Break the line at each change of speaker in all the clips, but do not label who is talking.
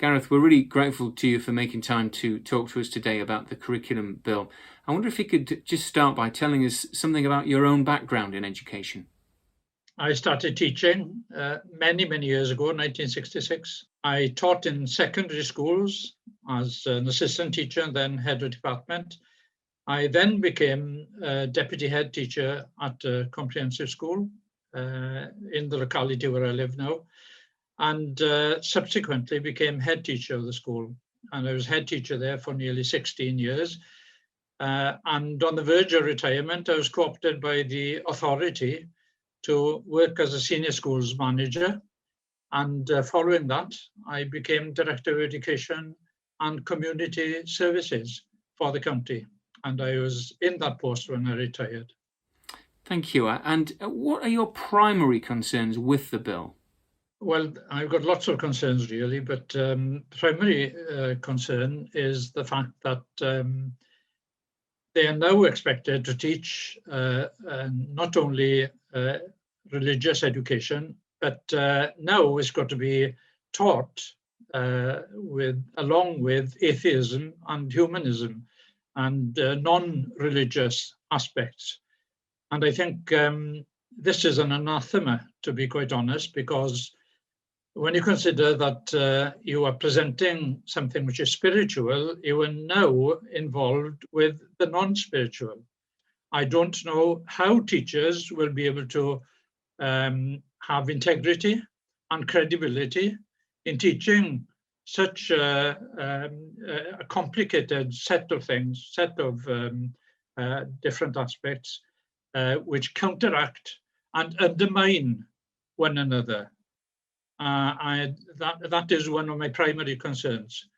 Gareth, we're really grateful to you for making time to talk to us today about the curriculum bill. I wonder if you could just start by telling us something about your own background in education.
I started teaching many years ago, 1966. I taught in secondary schools as an assistant teacher and then head of department. I then became deputy head teacher at a comprehensive school in the locality where I live now, and subsequently became head teacher of the school. And I was head teacher there for nearly 16 years. And on the verge of retirement, I was co-opted by the authority to work as a senior schools manager. And following that, I became Director of Education and Community Services for the county. And I was in that post when I retired.
Thank you. And what are your primary concerns with the bill?
Well, I've got lots of concerns really, but primary concern is the fact that they are now expected to teach not only religious education, but now it's got to be taught along with atheism and humanism and non-religious aspects. And I think this is an anathema, to be quite honest, because when you consider that you are presenting something which is spiritual, you are now involved with the non-spiritual. I don't know how teachers will be able to have integrity and credibility in teaching such a complicated set of things, set of different aspects, which counteract and undermine one another. That is one of my primary concerns.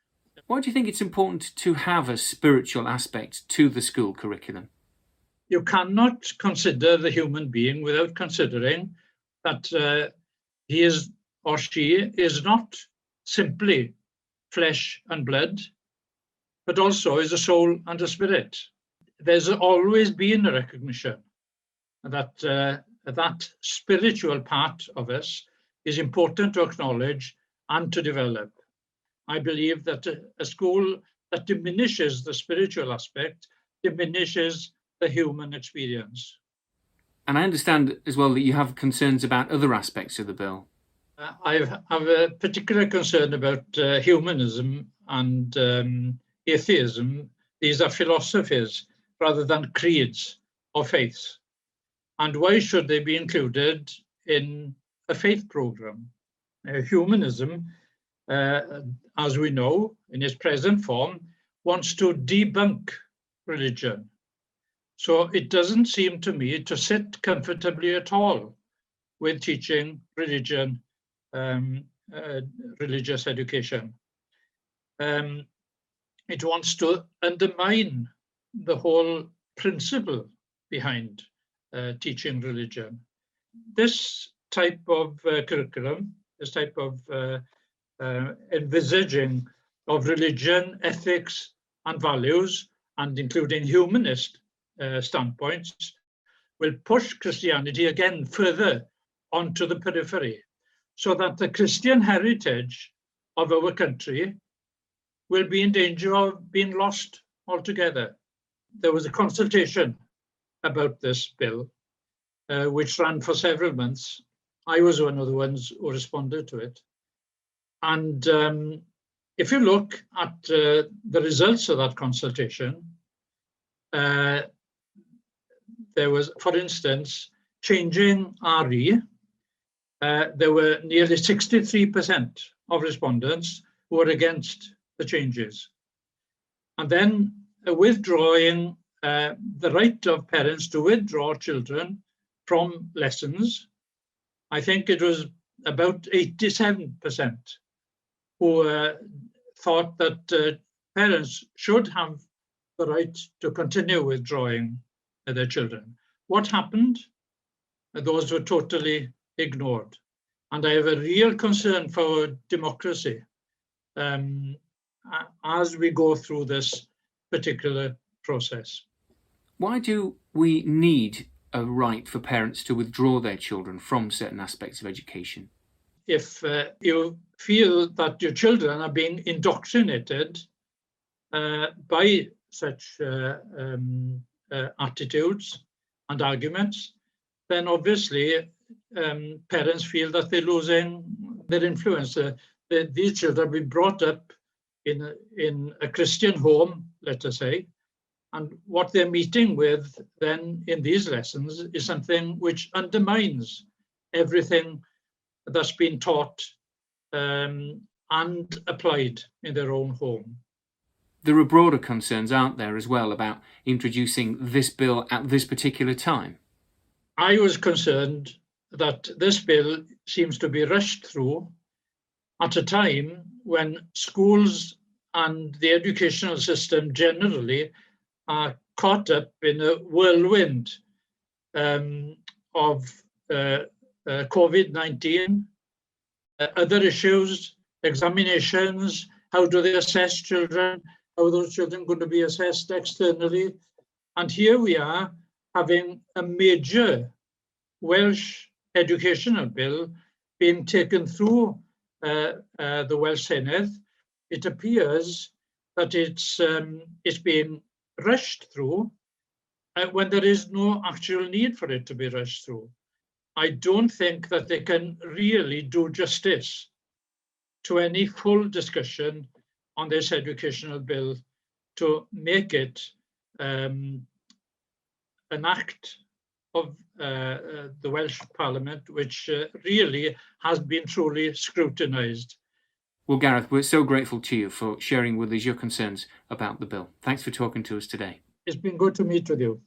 Why do you think it's important to have a spiritual aspect to the school curriculum?
You cannot consider the human being without considering that he is or she is not simply flesh and blood, but also is a soul and a spirit. There's always been a recognition that that spiritual part of us is important to acknowledge and to develop. I believe that a school that diminishes the spiritual aspect diminishes the human experience.
And I understand as well that you have concerns about other aspects of the bill.
I have a particular concern about humanism and atheism. These are philosophies rather than creeds or faiths. And why should they be included in a faith program? Humanism, as we know, in its present form, wants to debunk religion. So it doesn't seem to me to sit comfortably at all with teaching religion, religious education. It wants to undermine the whole principle behind teaching religion. This type of curriculum, this type of envisaging of religion, ethics, and values, and including humanist standpoints, will push Christianity again further onto the periphery, so that the Christian heritage of our country will be in danger of being lost altogether. There was a consultation about this bill, which ran for several months. I was one of the ones who responded to it. And if you look at the results of that consultation, there was, for instance, changing RE. There were nearly 63% of respondents who were against the changes. And then withdrawing the right of parents to withdraw children from lessons, I think it was about 87% who thought that parents should have the right to continue withdrawing their children. What happened? Those were totally ignored. And I have a real concern for democracy as we go through this particular process.
Why do we need a right for parents to withdraw their children from certain aspects of education?
if you feel that your children are being indoctrinated by such attitudes and arguments, then obviously parents feel that they're losing their influence. These children have been brought up in a Christian home, let us say, and what they're meeting with then in these lessons is something which undermines everything that's been taught and applied in their own home.
There are broader concerns, aren't there, as well, about introducing this bill at this particular time?
I was concerned that this bill seems to be rushed through at a time when schools and the educational system generally are caught up in a whirlwind of COVID-19, other issues, examinations, how do they assess children, how are those children going to be assessed externally. And here we are having a major Welsh educational bill being taken through the Welsh Senedd. It appears that it's being rushed through when there is no actual need for it to be rushed through. I don't think that they can really do justice to any full discussion on this educational bill to make it an act of the Welsh Parliament, which really has been truly scrutinised.
Well, Gareth, we're so grateful to you for sharing with us your concerns about the bill. Thanks for talking to us today.
It's been good to meet with you.